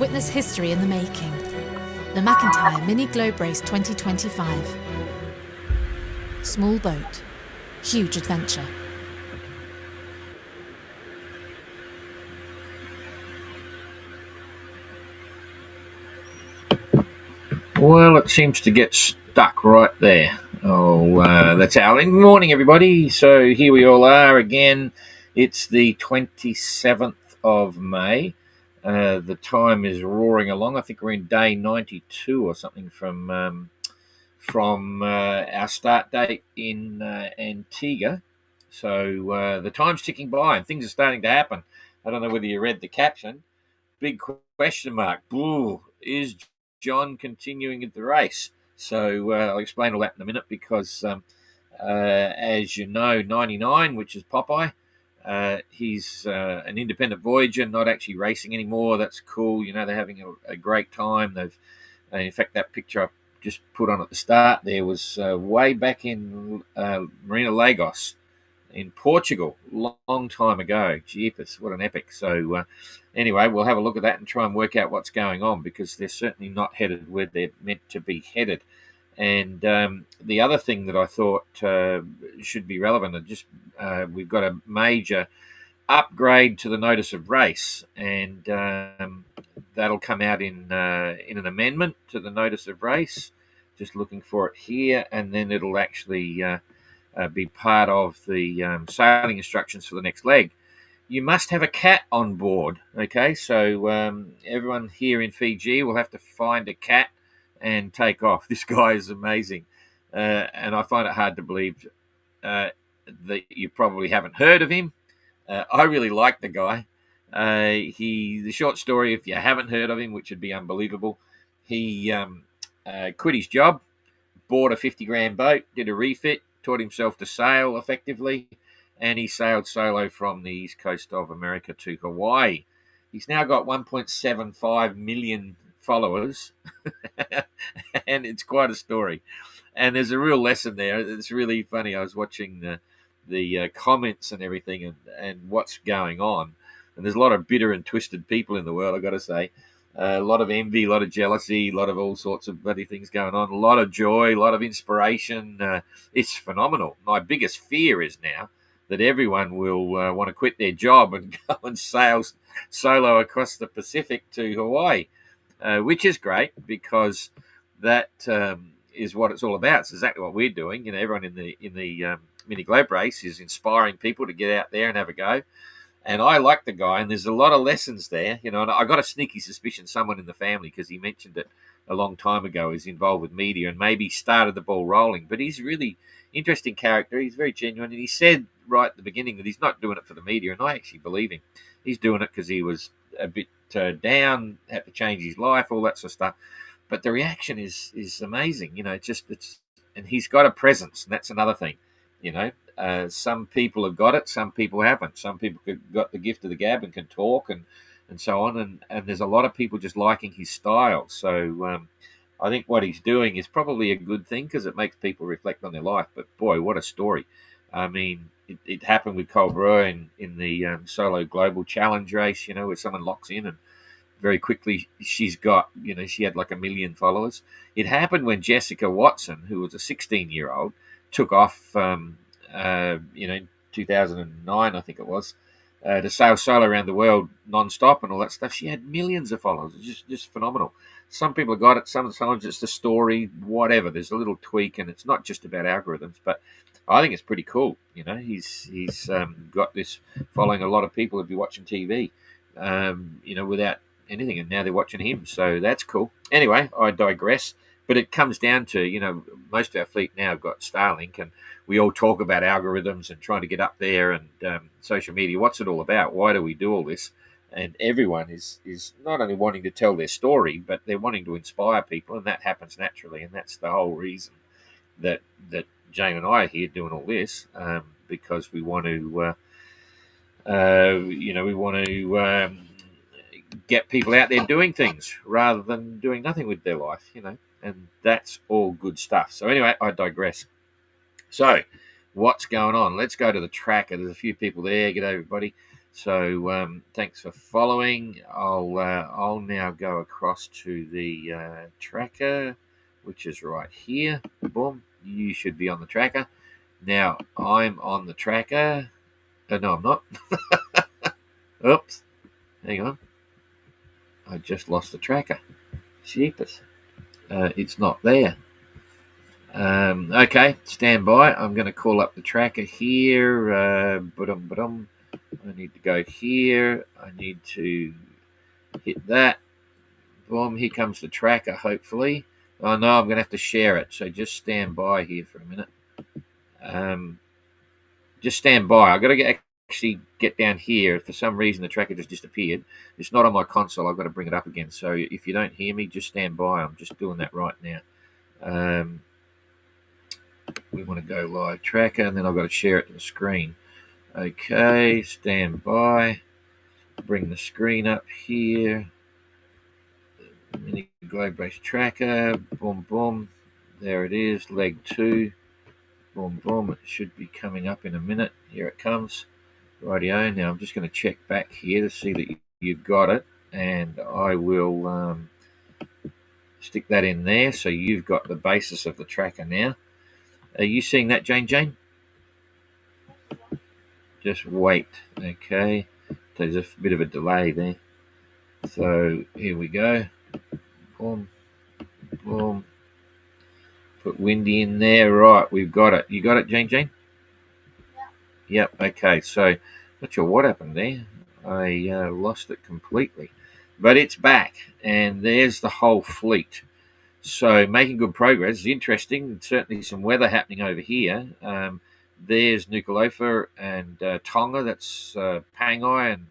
Witness history in the making. The McIntyre Mini Globe Race 2025. Small boat, huge adventure. Well, it seems to get stuck right there. That's Al. Good morning, everybody. So here we all are again. It's the 27th of May. The time is roaring along. I think we're in day 92 or something from our start date in Antigua. So the time's ticking by and things are starting to happen. I don't know whether you read the caption. Big question mark. Ooh, is John continuing in the race? So I'll explain all that in a minute because, as you know, 99, which is Popeye, he's an independent voyager, not actually racing anymore. That's cool. You know, they're having a great time. In fact, that picture I just put on at the start there was way back in Marina Lagos in Portugal, long time ago. Jeepers, what an epic. So anyway, we'll have a look at that and try and work out what's going on because they're certainly not headed where they're meant to be headed. And the other thing that I thought should be relevant, we've got a major upgrade to the notice of race, and that'll come out in an amendment to the notice of race. Just looking for it here, and then it'll actually be part of the sailing instructions for the next leg. You must have a cat on board. Okay, so everyone here in Fiji will have to find a cat and take off. This guy is amazing, and I find it hard to believe that you probably haven't heard of him. I really like the guy. The short story, if you haven't heard of him, which would be unbelievable, he quit his job, bought a 50-grand boat, did a refit, taught himself to sail effectively, and he sailed solo from the east coast of America to Hawaii. He's now got 1.75 million followers, and it's quite a story. And there's a real lesson there. It's really funny. I was watching the comments and everything and what's going on. And there's a lot of bitter and twisted people in the world, I've got to say. A lot of envy, a lot of jealousy, a lot of all sorts of bloody things going on, a lot of joy, a lot of inspiration. It's phenomenal. My biggest fear is now that everyone will want to quit their job and go and sail solo across the Pacific to Hawaii, which is great because that is what it's all about. It's exactly what we're doing. You know, everyone in the Mini Globe race is inspiring people to get out there and have a go. And I like the guy, and there's a lot of lessons there, you know. And I got a sneaky suspicion someone in the family, because he mentioned it a long time ago, is involved with media and maybe started the ball rolling. But he's a really interesting character. He's very genuine, and he said right at the beginning that he's not doing it for the media, and I actually believe him. He's doing it because he was a bit down, had to change his life, all that sort of stuff. But the reaction is amazing, you know. And he's got a presence, and that's another thing, you know. Some people have got it, some people haven't. Some people got the gift of the gab and can talk and so on. And there's a lot of people just liking his style. So I think what he's doing is probably a good thing because it makes people reflect on their life. But boy, what a story. I mean, it happened with Cobra in the solo global challenge race, you know, where someone locks in and very quickly she had like 1 million followers. It happened when Jessica Watson, who was a 16-year-old, took off in 2009, I think it was, to sail solo around the world non-stop and all that stuff. She had millions of followers. It's just phenomenal. Some people have got it. Sometimes it's the story, whatever. There's a little tweak, and it's not just about algorithms. But I think it's pretty cool. You know, he's got this following a lot of people who'd be watching TV, without anything, and now they're watching him. So that's cool. Anyway, I digress. But it comes down to, you know, most of our fleet now have got Starlink, and we all talk about algorithms and trying to get up there and social media. What's it all about? Why do we do all this? And everyone is not only wanting to tell their story, but they're wanting to inspire people, and that happens naturally. And that's the whole reason that Jane and I are here doing all this, because we want to, get people out there doing things rather than doing nothing with their life, you know. And that's all good stuff. So anyway, I digress. So what's going on? Let's go to the tracker. There's a few people there. G'day, everybody. So thanks for following. I'll now go across to the tracker, which is right here. Boom. You should be on the tracker. Now I'm on the tracker. No, I'm not. Oops. Hang on. I just lost the tracker. Jeepers. It's not there. Okay, stand by. I'm going to call up the tracker here. I need to go here. I need to hit that. Boom, here comes the tracker, hopefully. Oh, no, I'm going to have to share it. So just stand by here for a minute. Just stand by. I've got to actually get down here. For some reason, the tracker just disappeared. It's not on my console. I've got to bring it up again. So if you don't hear me, just stand by. I'm just doing that right now. We want to go live tracker, and then I've got to share it to the screen. Okay, stand by. Bring the screen up here. Mini globe base tracker. Boom, boom. There it is. Leg 2. Boom, boom. It should be coming up in a minute. Here it comes. Rightio. Now I'm just going to check back here to see that you've got it, and I will stick that in there. So you've got the basis of the tracker now. Are you seeing that, Jane? Just wait. Okay. There's a bit of a delay there. So here we go. Boom, boom. Put Windy in there. Right, we've got it. You got it, Jane? Yep. Okay. So not sure what happened there. I lost it completely. But it's back, and there's the whole fleet. So making good progress. It's interesting. Certainly some weather happening over here. There's Nuku'alofa and Tonga. That's Pangai and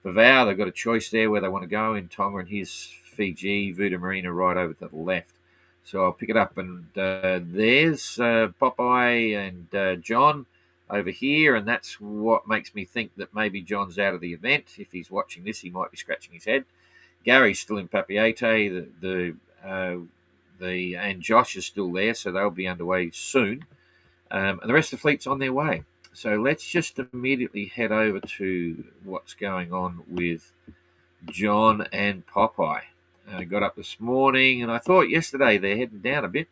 Vavau. They've got a choice there where they want to go in Tonga, and here's Fiji, Vuda Marina right over to the left. So I'll pick it up, and there's Popeye and John over here, and that's what makes me think that maybe John's out of the event. If he's watching this, he might be scratching his head. Gary's still in Papeete. And Josh is still there, so they'll be underway soon. And the rest of the fleet's on their way. So let's just immediately head over to what's going on with John and Popeye. I got up this morning, and I thought yesterday they're heading down a bit,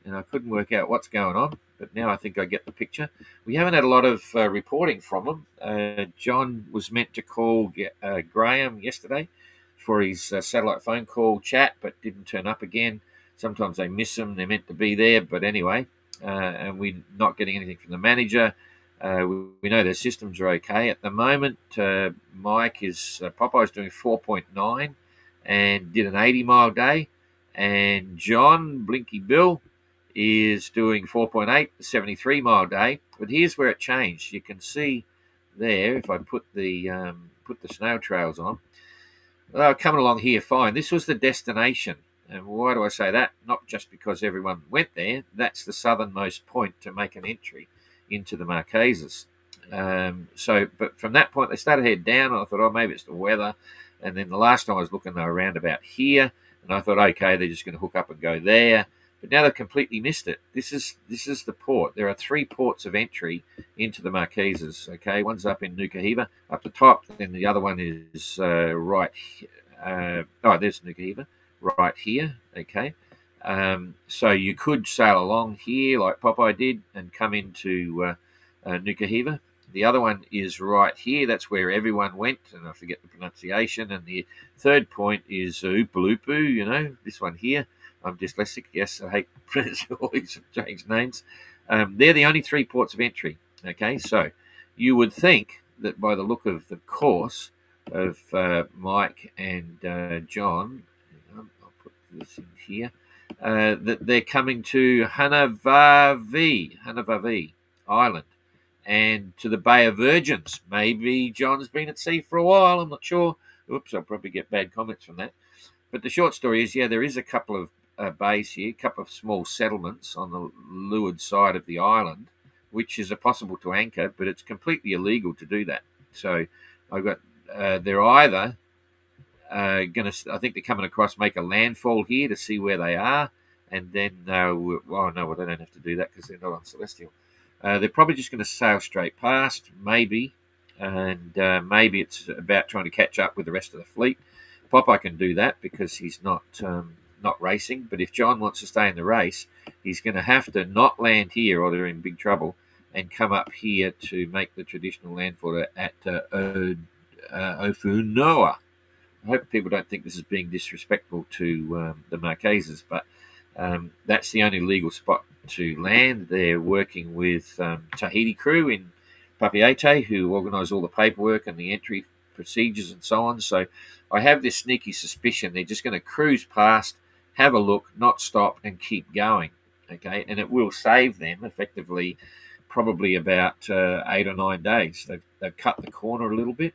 and I couldn't work out what's going on. But now I think I get the picture. We haven't had a lot of reporting from them. John was meant to call Graham yesterday for his satellite phone call chat, but didn't turn up again. Sometimes they miss them. They're meant to be there. But anyway, and we're not getting anything from the manager. We know their systems are okay. At the moment, Popeye's doing 4.9 and did an 80-mile day. And John, Blinky Bill, is doing 4.8, 73-mile day. But here's where it changed. You can see there, if I put the snail trails on, coming along here fine. This was the destination. And why do I say that? Not just because everyone went there. That's the southernmost point to make an entry into the Marquesas. But from that point, they started to head down, and I thought, maybe it's the weather. And then the last time I was looking, they were around about here, and I thought, okay, they're just going to hook up and go there. But now they've completely missed it. This is the port. There are 3 ports of entry into the Marquesas. Okay, one's up in Nuku'alofa, up the top, and the other one is right. There's Nuku'alofa, right here. Okay, so you could sail along here like Popeye did and come into Nuku'alofa. The other one is right here. That's where everyone went, and I forget the pronunciation. And the third point is Upolupu, this one here. I'm dyslexic. Yes, I hate pronouncing all these strange names. They're the only 3 ports of entry. Okay, so you would think that by the look of the course of Mike and John, I'll put this in here, that they're coming to Hanavavi Island, and to the Bay of Virgins. Maybe John's been at sea for a while. I'm not sure. Oops, I'll probably get bad comments from that. But the short story is, there is a couple of bays here, a couple of small settlements on the leeward side of the island, which is possible to anchor, but it's completely illegal to do that. So I've got, they're either going to, I think they're coming across, make a landfall here to see where they are, and then, they don't have to do that because they're not on Celestial. They're probably just going to sail straight past, maybe, and maybe it's about trying to catch up with the rest of the fleet. Popeye can do that because he's not racing. But if John wants to stay in the race, he's going to have to not land here, or they're in big trouble, and come up here to make the traditional landfall at Ofunoa. I hope people don't think this is being disrespectful to the Marquesas, but that's the only legal spot to land. They're working with Tahiti crew in Papeete, who organise all the paperwork and the entry procedures and so on. So I have this sneaky suspicion they're just going to cruise past, have a look, not stop, and keep going. Okay, and it will save them effectively probably about 8 or 9 days. They've cut the corner a little bit.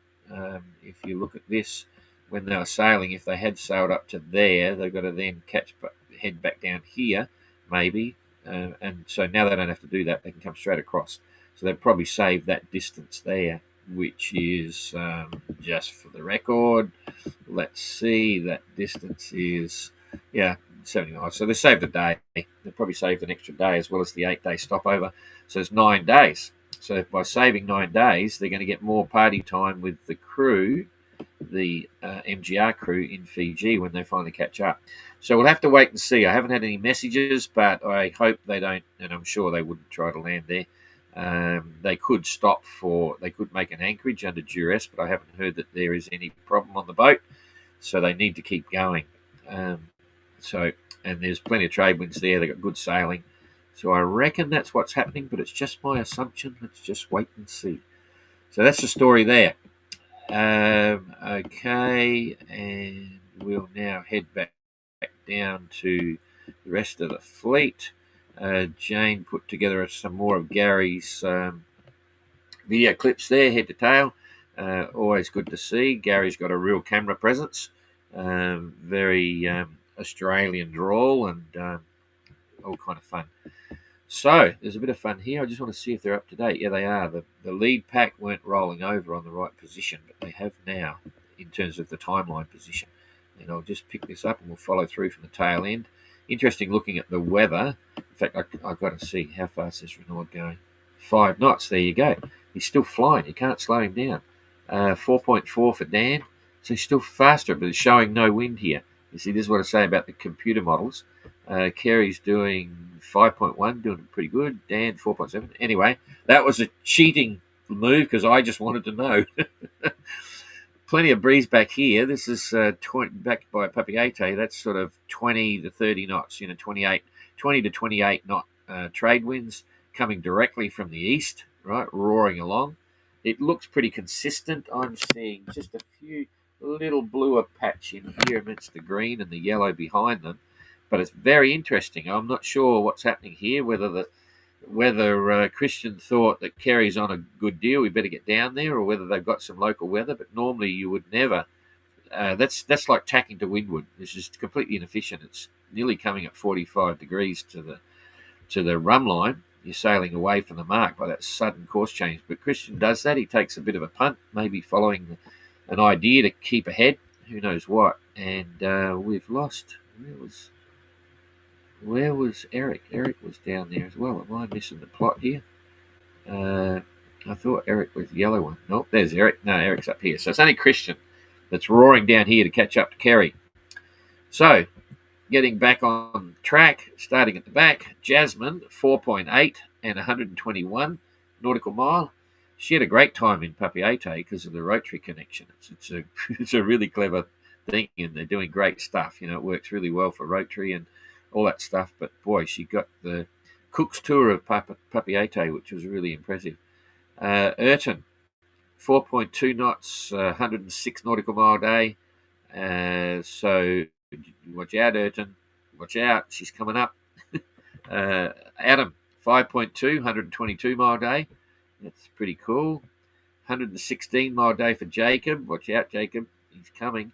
If you look at this, when they were sailing, if they had sailed up to there, they've got to then head back down here, maybe. And so now they don't have to do that. They can come straight across. So they've probably saved that distance there, which is, just for the record, let's see, that distance is, 79. So they saved a day. They probably saved an extra day as well as the 8-day stopover. So it's 9 days. So by saving 9 days, they're going to get more party time with the crew, the MGR crew in Fiji, when they finally catch up. So we'll have to wait and see. I haven't had any messages, but I hope they don't, and I'm sure they wouldn't try to land there. They could they could make an anchorage under duress, but I haven't heard that there is any problem on the boat. So they need to keep going. And there's plenty of trade winds there. They've got good sailing. So I reckon that's what's happening, but it's just my assumption. Let's just wait and see. So that's the story there. Okay, and we'll now head back down to the rest of the fleet. Jane put together some more of Gary's video clips there, head to tail. Always good to see. Gary's got a real camera presence. Very Australian drawl, and all kind of fun. So there's a bit of fun here. I just want to see if they're up to date. Yeah, they are. The lead pack weren't rolling over on the right position, but they have now in terms of the timeline position. And I'll just pick this up and we'll follow through from the tail end. Interesting looking at the weather. In fact, I've got to see how fast is Renaud going. 5 knots. There you go. He's still flying. You can't slow him down. 4.4 for Dan. So he's still faster, but it's showing no wind here. You see, this is what I say about the computer models. Kerry's doing 5.1, doing pretty good. Dan, 4.7. Anyway, that was a cheating move because I just wanted to know. Plenty of breeze back here. This is back by Papeete. That's sort of 20 to 30 knots, 20 to 28 knot trade winds coming directly from the east, right, roaring along. It looks pretty consistent. I'm seeing just a few little bluer patch in here amidst the green and the yellow behind them. But it's very interesting. I'm not sure what's happening here, whether Christian thought that Kerry's on a good deal, we better get down there, or whether they've got some local weather. But normally you would never. That's like tacking to windward. It's just completely inefficient. It's nearly coming at 45 degrees to the rum line. You're sailing away from the mark by that sudden course change. But Christian does that. He takes a bit of a punt, maybe following an idea to keep ahead. Who knows what? And we've lost. Where was Eric? Eric was down there as well. Am I missing the plot here? I thought Eric was the yellow one. Nope, there's Eric. No, Eric's up here. So it's only Christian that's roaring down here to catch up to Kerry. So, getting back on track, starting at the back, Jasmine, 4.8 and 121 nautical mile. She had a great time in Papeete because of the rotary connection. It's a really clever thing, and they're doing great stuff. It works really well for rotary and all that stuff. But boy, she got the Cook's tour of Papeete, which was really impressive. Urton, 4.2 knots, 106 nautical mile day. So watch out, Urton. Watch out. She's coming up. Adam, 5.2, 122 mile day. That's pretty cool. 116 mile day for Jacob. Watch out, Jacob. He's coming.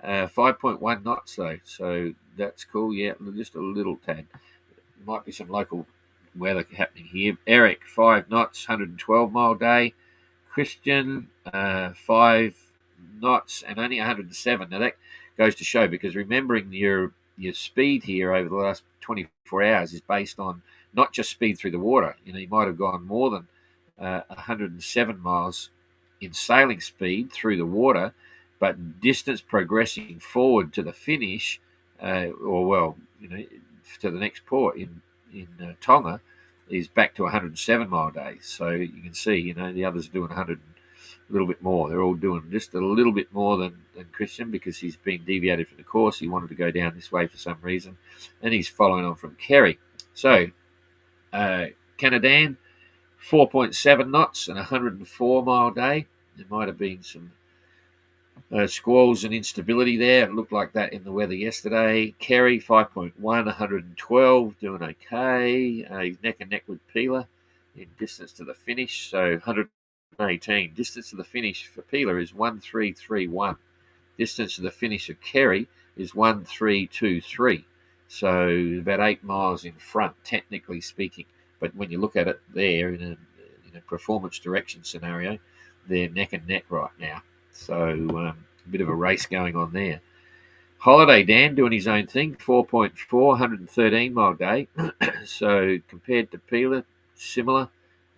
5.1 knots though, so that's cool. Yeah, just a little tad. Might be some local weather happening here. Eric, 5 knots, 112 mile day. Christian, 5 knots and only 107. Now that goes to show, because remembering your speed here over the last 24 hours is based on not just speed through the water. You might have gone more than 107 miles in sailing speed through the water, but distance progressing forward to the finish, to the next port in Tonga, is back to 107 mile days. So you can see, the others are doing 100, a little bit more. They're all doing just a little bit more than Christian, because he's been deviated from the course. He wanted to go down this way for some reason, and he's following on from Kerry. So Canadan, 4.7 knots and 104 mile day. There might have been some squalls and instability there. It looked like that in the weather yesterday. Kerry, 5.1, 112, doing okay. He's neck and neck with Peeler in distance to the finish. So 118. Distance to the finish for Peeler is 1331. Distance to the finish of Kerry is 1323. So about 8 miles in front, technically speaking. But when you look at it there in a performance direction scenario, they're neck and neck right now. So a bit of a race going on there. Holiday Dan doing his own thing, 4.4, 113 mile day. So compared to Peeler, similar,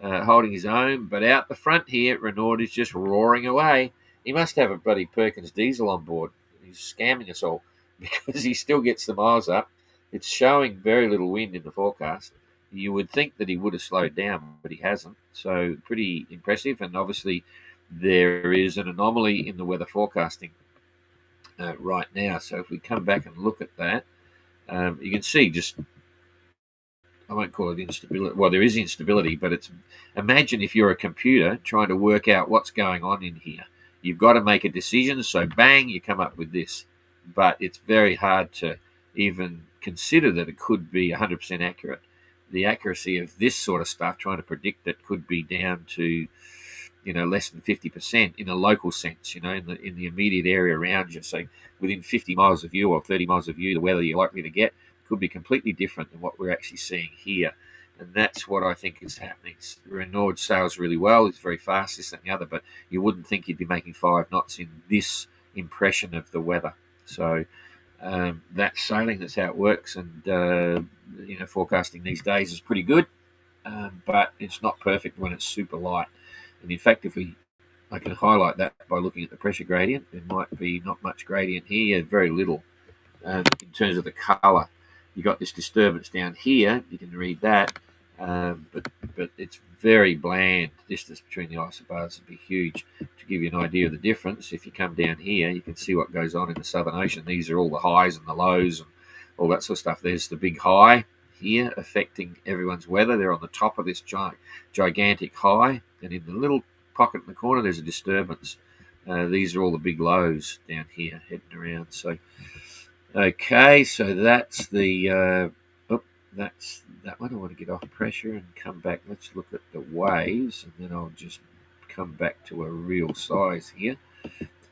holding his own. But out the front here, Renaud is just roaring away. He must have a bloody Perkins diesel on board. He's scamming us all because he still gets the miles up. It's showing very little wind in the forecast. You would think that he would have slowed down, but he hasn't. So pretty impressive. And obviously there is an anomaly in the weather forecasting right now. So if we come back and look at that, you can see just, I won't call it instability. Well, there is instability, but it's, imagine if you're a computer trying to work out what's going on in here. You've got to make a decision, so bang, you come up with this. But it's very hard to even consider that it could be 100% accurate. The accuracy of this sort of stuff, trying to predict it, could be down to, less than 50% in a local sense, in the immediate area around you. So within 50 miles of you or 30 miles of you, the weather you're likely to get could be completely different than what we're actually seeing here. And that's what I think is happening. Renaud sails really well. He's very fast, this and the other, but you wouldn't think he'd be making 5 knots in this impression of the weather. So that's sailing. That's how it works. And, forecasting these days is pretty good, but it's not perfect when it's super light. And in fact, I can highlight that by looking at the pressure gradient. There might be not much gradient here, very little in terms of the colour. You got this disturbance down here. You can read that, but it's very bland. The distance between the isobars would be huge. To give you an idea of the difference, if you come down here, you can see what goes on in the Southern Ocean. These are all the highs and the lows and all that sort of stuff. There's the big high here affecting everyone's weather. They're on the top of this gigantic high, and in the little pocket in the corner, there's a disturbance. These are all the big lows down here heading around. So. Okay, so that's the that's that one. I want to get off pressure and come back. Let's look at the waves, and then I'll just come back to a real size here.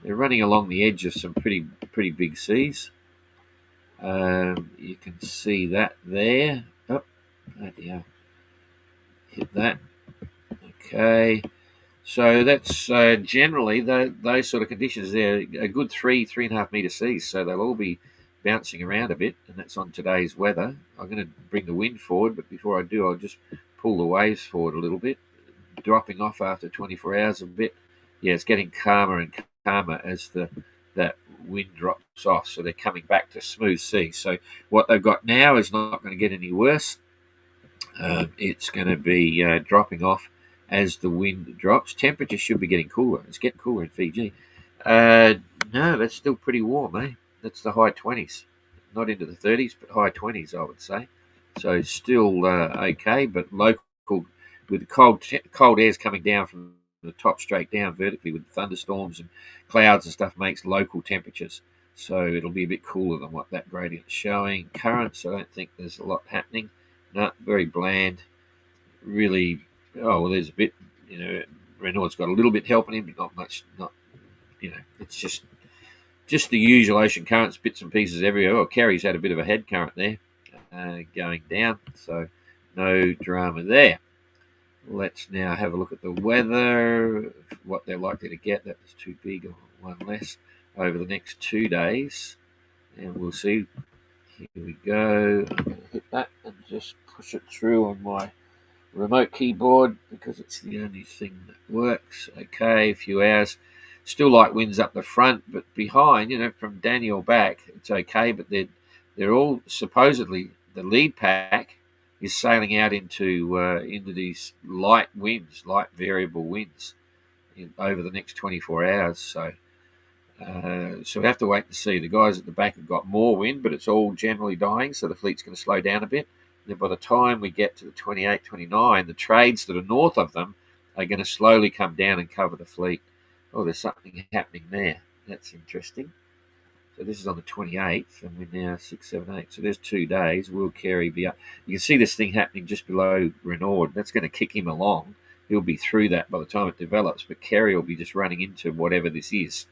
They're running along the edge of some pretty big seas. You can see that there. Oh, yeah, hit that. Okay. So that's generally those sort of conditions. They're a good 3.5 metre seas, so they'll all be bouncing around a bit, and that's on today's weather. I'm going to bring the wind forward, but before I do, I'll just pull the waves forward a little bit, dropping off after 24 hours a bit. Yeah, it's getting calmer and calmer as that wind drops off, so they're coming back to smooth sea. So what they've got now is not going to get any worse. It's going to be dropping off as the wind drops. Temperature should be getting cooler. It's getting cooler in Fiji. No, that's still pretty warm, eh? That's the high 20s. Not into the 30s, but high 20s, I would say. So still okay, but local, with cold airs coming down from the top straight down vertically with thunderstorms and clouds and stuff, makes local temperatures. So it'll be a bit cooler than what that gradient's showing. Currents, I don't think there's a lot happening. No, very bland. Really, there's a bit, Renaud's got a little bit helping him, but not much. It's just the usual ocean currents, bits and pieces everywhere. Well, Kerry's had a bit of a head current there going down, so no drama there. Let's now have a look at the weather, what they're likely to get. That was too big, or one less, over the next 2 days. And we'll see. Here we go. I'm going to hit that and just push it through on my remote keyboard because it's the only thing that works. Okay, a few hours. Still light winds up the front, but behind, from Daniel back, it's okay. But they're all supposedly the lead pack is sailing out into these light winds, light variable winds, over the next 24 hours. So we have to wait to see. The guys at the back have got more wind, but it's all generally dying, so the fleet's going to slow down a bit. Then by the time we get to the 28, 29, the trades that are north of them are going to slowly come down and cover the fleet. Oh, there's something happening there. That's interesting. So this is on the 28th, and we're now 6, 7, 8. So there's 2 days. Will Kerry be up? You can see this thing happening just below Renaud. That's going to kick him along. He'll be through that by the time it develops, but Kerry will be just running into whatever this is.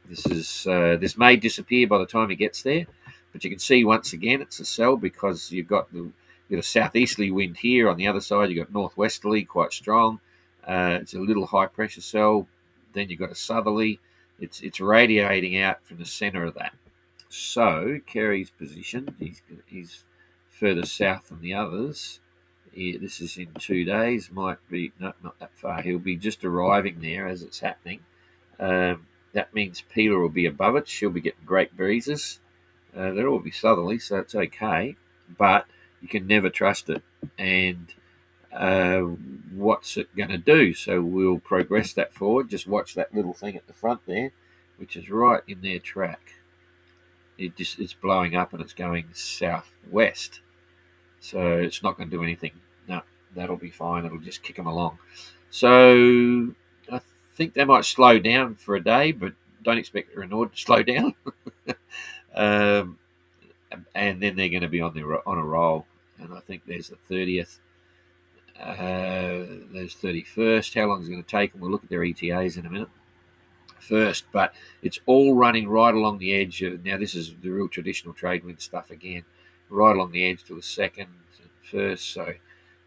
This may disappear by the time he gets there, but you can see once again it's a cell because you've got a southeasterly wind here. On the other side, you've got northwesterly, quite strong. It's a little high pressure cell. Then you've got a southerly. It's radiating out from the centre of that. So Kerry's position, he's further south than the others. This is in 2 days. Might be not that far. He'll be just arriving there as it's happening. That means Peter will be above it. She'll be getting great breezes. They'll all be southerly, so it's okay. But you can never trust it. And what's it going to do? So we'll progress that forward. Just watch that little thing at the front there, which is right in their track. It's blowing up and it's going southwest. So it's not going to do anything. No, that'll be fine. It'll just kick them along. So I think they might slow down for a day, but don't expect Renaud to slow down. And then they're going to be on a roll. And I think there's the 30th. There's 31st. How long is it going to take? And we'll look at their ETAs in a minute first. But it's all running right along the edge. Now, this is the real traditional trade wind stuff again. Right along the edge to the second and first. So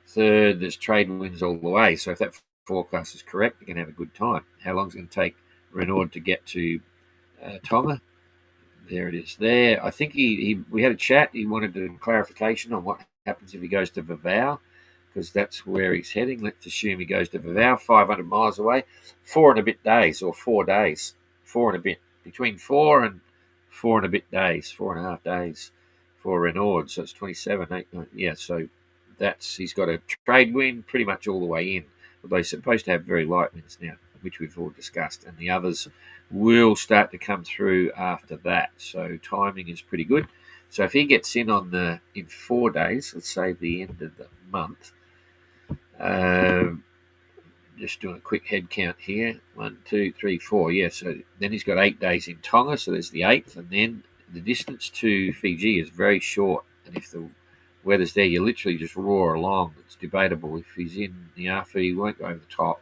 third, there's trade winds all the way. So if that forecast is correct, they're going to have a good time. How long is it going to take Renaud to get to Tonga? There it is there. I think we had a chat. He wanted a clarification on what happens if he goes to Vavau, because that's where he's heading. Let's assume he goes to Vavau, 500 miles away, 4 and a bit days, or 4 days, 4 and a bit, between 4 and 4 and a bit days, 4.5 days for Renaud. So it's 27, 8, 9, yeah. So he's got a trade wind pretty much all the way in. Although he's supposed to have very light winds now, which we've all discussed, and the others will start to come through after that. So timing is pretty good. So if he gets in in 4 days, let's say the end of the month, just doing a quick head count here, 1, 2, 3, 4. Yeah, so then he's got 8 days in Tonga, so there's the 8th, and then the distance to Fiji is very short. And if the weather's there, you literally just roar along. It's debatable. If he's in the RF, he won't go over the top.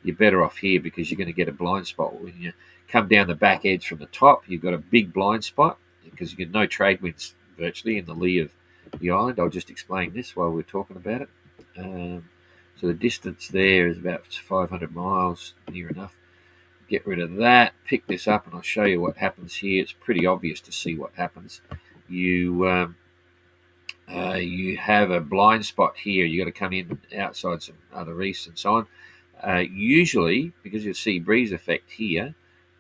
You're better off here because you're going to get a blind spot. When you come down the back edge from the top, you've got a big blind spot because you get no trade winds virtually in the lee of the island. I'll just explain this while we're talking about it. So the distance there is about 500 miles, near enough. Get rid of that, pick this up, and I'll show you what happens here. It's pretty obvious to see what happens. You have a blind spot here. You've got to come in outside some other reefs and so on. Usually, because you see breeze effect here,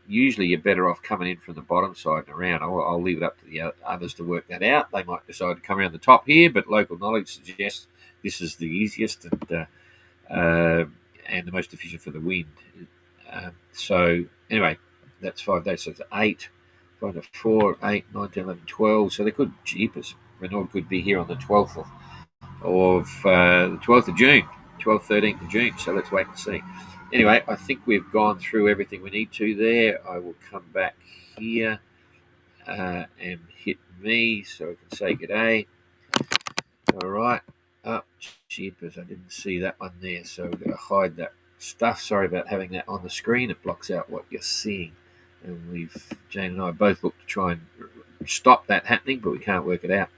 usually you're better off coming in from the bottom side and around. I'll leave it up to the others to work that out. They might decide to come around the top here, but local knowledge suggests this is the easiest and the most efficient for the wind. So anyway, that's 5 days. So it's 8, 5 to 4, 8, 9, 10, 11, 12. So they could, Jeepers, Renaud could be here on the 12th of the 12th of June, 12th, 13th of June. So let's wait and see. Anyway, I think we've gone through everything we need to there. I will come back here and hit me so I can say good day. All right. Jeepers, I didn't see that one there, so we're going to hide that stuff. Sorry about having that on the screen. It blocks out what you're seeing. And Jane and I both looked to try and stop that happening, but we can't work it out.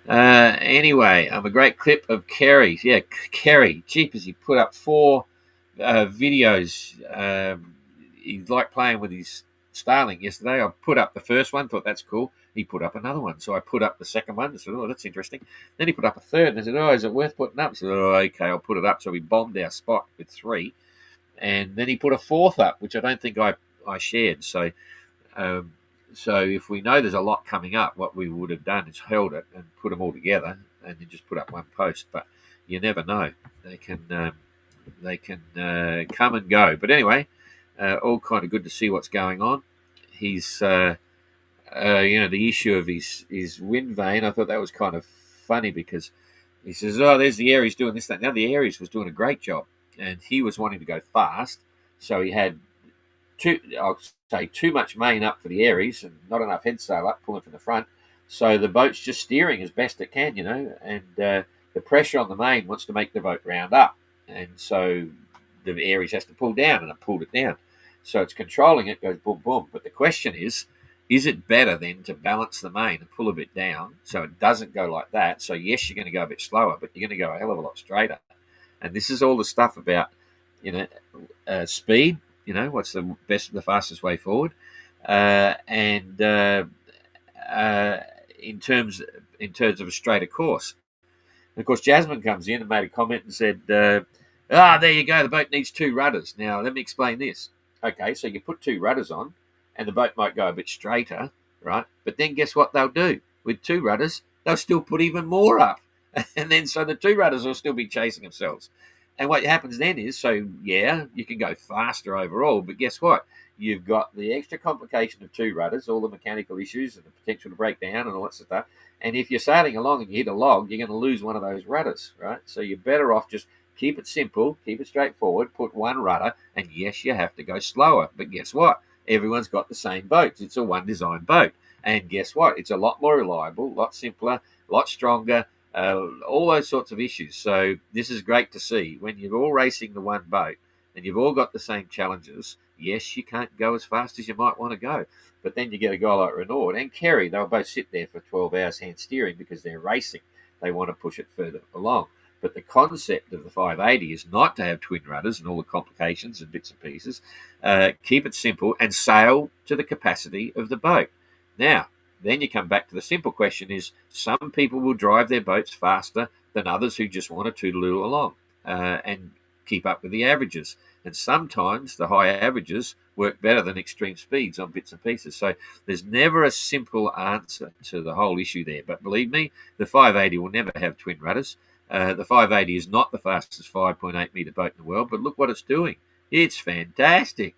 Anyway, a great clip of Kerry. Yeah, Kerry Jeepers, he put up 4 videos. He liked playing with his Starlink yesterday. I put up the first one, thought that's cool. He put up another one. So I put up the second one. I said, oh, that's interesting. Then he put up a third. And I said, oh, is it worth putting up? I said, oh, okay, I'll put it up. So we bombed our spot with 3. And then he put a fourth up, which I don't think I shared. So so if we know there's a lot coming up, what we would have done is held it and put them all together and then just put up one post. But you never know. They can come and go. But anyway, all kind of good to see what's going on. He's, the issue of his wind vane, I thought that was kind of funny because he says, oh, there's the Aries doing this, that. Now the Aries was doing a great job and he was wanting to go fast. So he had too much main up for the Aries and not enough head sail up pulling from the front. So the boat's just steering as best it can, and the pressure on the main wants to make the boat round up. And so the Aries has to pull down, and it pulled it down. So it's controlling it, goes boom, boom. But the question is it better then to balance the main and pull a bit down so it doesn't go like that? So yes, you're going to go a bit slower, but you're going to go a hell of a lot straighter. And this is all the stuff about, speed, what's the fastest way forward. And in terms of a straighter course. And of course, Jasmine comes in and made a comment and said, there you go, the boat needs 2 rudders. Now, let me explain this. Okay, so you put 2 rudders on, and the boat might go a bit straighter, right? But then guess what they'll do? With 2 rudders, they'll still put even more up. And then so the 2 rudders will still be chasing themselves. And what happens then is, you can go faster overall, but guess what? You've got the extra complication of 2 rudders, all the mechanical issues and the potential to break down and all that sort of stuff. And if you're sailing along and you hit a log, you're going to lose one of those rudders, right? So you're better off just keep it simple, keep it straightforward, put 1 rudder, and yes, you have to go slower. But guess what? Everyone's got the same boats. It's a one design boat. And guess what? It's a lot more reliable, a lot simpler, a lot stronger, all those sorts of issues. So this is great to see. When you're all racing the one boat and you've all got the same challenges, yes, you can't go as fast as you might want to go. But then you get a guy like Renaud and Kerry, they'll both sit there for 12 hours hand steering because they're racing. They want to push it further along. But the concept of the 580 is not to have twin rudders and all the complications and bits and pieces. Keep it simple and sail to the capacity of the boat. Now, then you come back to the simple question is, some people will drive their boats faster than others who just want to toodaloo along and keep up with the averages. And sometimes the high averages work better than extreme speeds on bits and pieces. So there's never a simple answer to the whole issue there. But believe me, the 580 will never have twin rudders. The 580 is not the fastest 5.8 metre boat in the world, but look what it's doing. It's fantastic.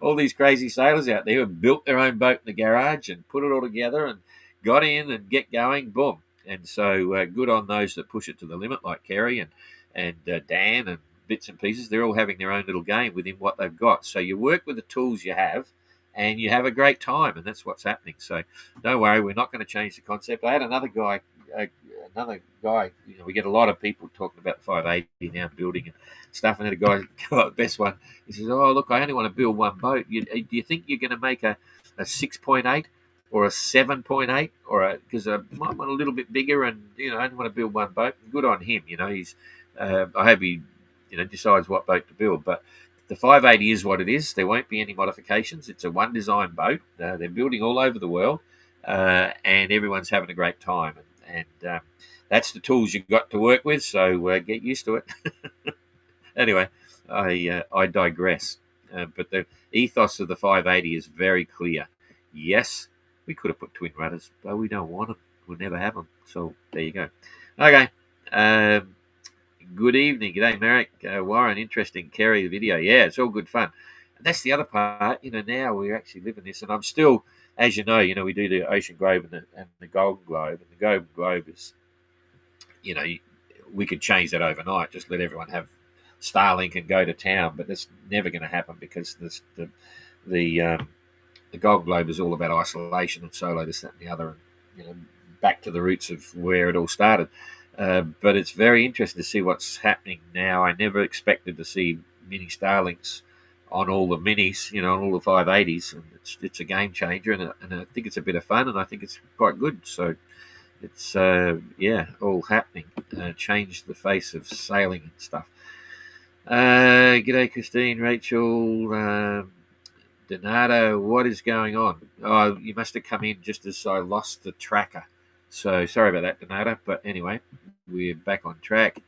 All these crazy sailors out there who have built their own boat in the garage and put it all together and got in and get going, boom. And so good on those that push it to the limit, like Kerry and Dan and bits and pieces. They're all having their own little game within what they've got. So you work with the tools you have and you have a great time, and that's what's happening. So don't worry, we're not going to change the concept. I had another guy, we get a lot of people talking about the 580 now, building and stuff, and then a guy, the best one, he says, oh, look, I only want to build one boat. Do you think you're going to make a 6.8 or a 7.8 or because I might want a little bit bigger and, I don't want to build one boat. Good on him, he's, I hope he, decides what boat to build, but the 580 is what it is. There won't be any modifications. It's a one design boat. They're building all over the world, and everyone's having a great time. And that's the tools you've got to work with, so get used to it. Anyway, I digress. But the ethos of the 580 is very clear. Yes, we could have put twin rudders, but we don't want them. We'll never have them. So there you go. Okay. Good evening. G'day, Merrick Warren. Interesting, Kerry, the video. Yeah, it's all good fun. And that's the other part. Now we actually live in this, and I'm still, as you know, we do the Ocean Globe and the Golden Globe. And the Golden Globe is, we could change that overnight. Just let everyone have Starlink and go to town, but that's never going to happen because the Golden Globe is all about isolation and solo, this, that, and the other, and back to the roots of where it all started. But it's very interesting to see what's happening now. I never expected to see mini Starlinks on all the minis, on all the 580s, and it's a game changer, and I think it's a bit of fun, and I think it's quite good. So it's all happening. Changed the face of sailing and stuff. G'day, Christine, Rachel, Donato, what is going on? Oh, you must have come in just as I lost the tracker. So sorry about that, Donato. But anyway, we're back on track.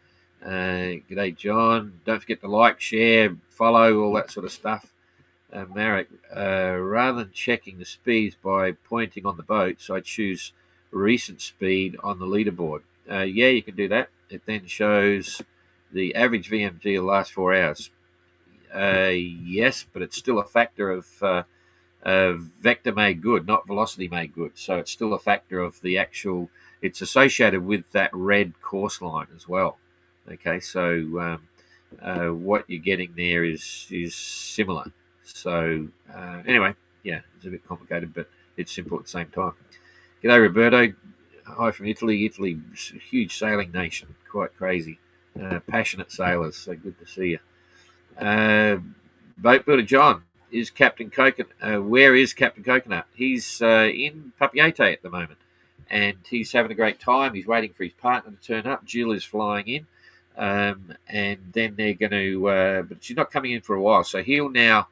G'day, John. Don't forget to like, share, follow, all that sort of stuff. Merrick, rather than checking the speeds by pointing on the boats, I choose recent speed on the leaderboard. Yeah, you can do that. It then shows the average VMG of the last 4 hours. Yes, but it's still a factor of vector made good, not velocity made good. So it's still a factor of the actual, it's associated with that red course line as well. Okay, so what you're getting there is similar. So anyway, yeah, it's a bit complicated, but it's simple at the same time. G'day, Roberto. Hi from Italy. Italy, huge sailing nation, quite crazy. Passionate sailors, so good to see you. Boat Builder John, is Captain Coconut? Where is Captain Coconut? He's in Papiete at the moment, and he's having a great time. He's waiting for his partner to turn up. Jill is flying in, and then they're going to, but she's not coming in for a while, so he'll now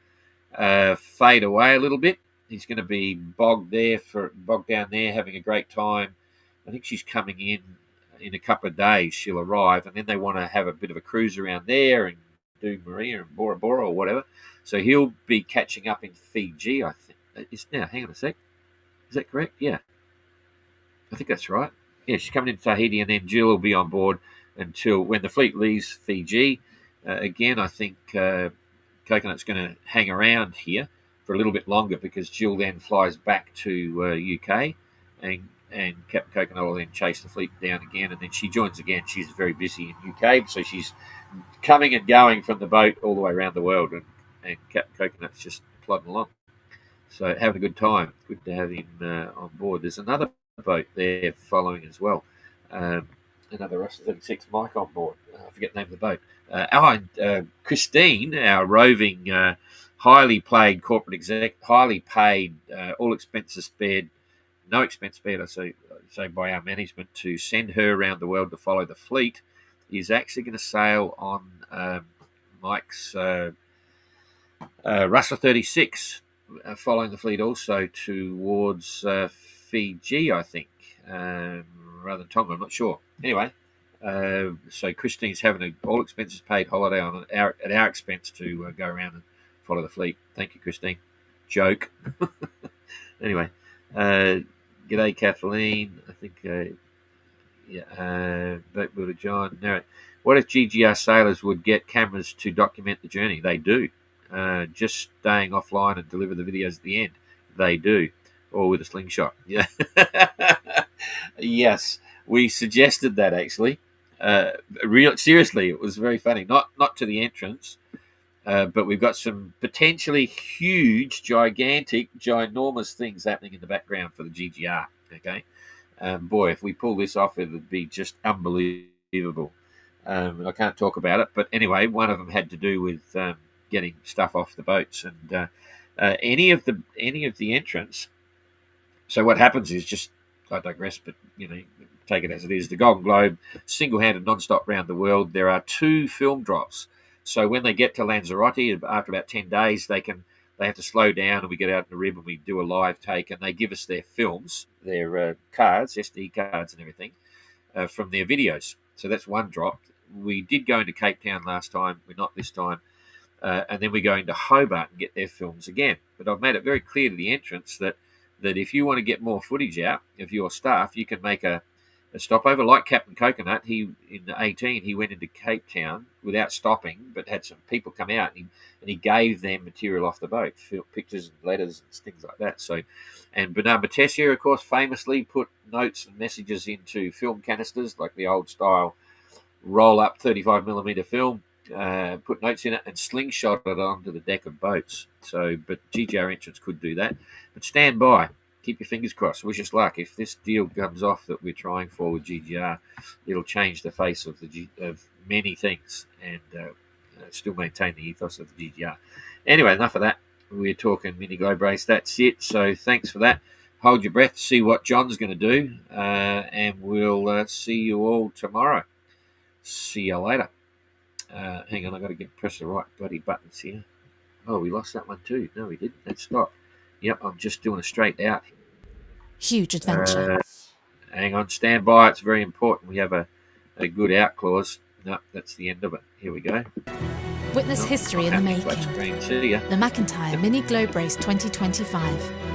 fade away a little bit. He's going to be bogged down there, having a great time. I think she's coming in a couple of days. She'll arrive, and then they want to have a bit of a cruise around there and do Maria and Bora Bora or whatever. So he'll be catching up in Fiji, I think. Hang on a sec. Is that correct? Yeah. I think that's right. Yeah, she's coming in Tahiti, and then Jill will be on board until when the fleet leaves Fiji. Again, I think Coconut's going to hang around here for a little bit longer because Jill then flies back to UK, and Captain Coconut will then chase the fleet down again, and then she joins again. She's very busy in UK, so she's coming and going from the boat all the way around the world, and Captain Coconut's just plodding along. So having a good time. Good to have him on board. There's another boat there following as well. Another Russell 36 Mike on board. I forget the name of the boat. Christine, our roving, highly paid corporate exec, highly paid, all expenses spared, no expense spared, I say by our management, to send her around the world to follow the fleet, is actually going to sail on Mike's Russell 36, following the fleet also towards Fiji, I think, rather than Tonga. I'm not sure. Anyway, so Christine's having an all expenses paid holiday at our expense to go around and follow the fleet. Thank you, Christine. Joke. Anyway, g'day, Kathleen. I think, Boat Builder John. Now, what if GGR sailors would get cameras to document the journey? They do. Just staying offline and deliver the videos at the end. They do. Or with a slingshot. Yeah. Yes, we suggested that actually. Seriously, it was very funny. Not to the entrance, but we've got some potentially huge, gigantic, ginormous things happening in the background for the GGR. Okay, boy, if we pull this off, it would be just unbelievable. I can't talk about it, but anyway, one of them had to do with getting stuff off the boats, and any of the entrants. So what happens is just, I digress, but take it as it is. The Golden Globe, single-handed, non-stop around the world. There are 2 film drops. So when they get to Lanzarote, after about 10 days, they have to slow down, and we get out in the rib and we do a live take, and they give us their films, their cards, SD cards and everything, from their videos. So that's one drop. We did go into Cape Town last time. We're not this time. And then we go into Hobart and get their films again. But I've made it very clear to the entrants that if you want to get more footage out of your staff, you can make a stopover like Captain Coconut. In 18, he went into Cape Town without stopping, but had some people come out, and he gave them material off the boat, pictures and letters and things like that. So, and Bernard Matessier, of course, famously put notes and messages into film canisters, like the old style roll-up 35mm film, put notes in it and slingshot it onto the deck of boats. So, but GGR entrants could do that. But stand by. Keep your fingers crossed. Wish us luck. If this deal comes off that we're trying for with GGR, it'll change the face of of many things, and still maintain the ethos of the GGR. Anyway, enough of that. We're talking mini globe race. That's it. So thanks for that. Hold your breath to see what John's going to do, and we'll see you all tomorrow. See you later. Hang on, I've got to press the right bloody buttons here. Oh, we lost that one too. No, we didn't. Let's stop. Yep, I'm just doing a straight out. Huge adventure. Hang on, stand by. It's very important. We have a good out clause. No, that's the end of it. Here we go. Witness history in the making. Flat screen. See ya. The McIntyre Mini Globe Race 2025.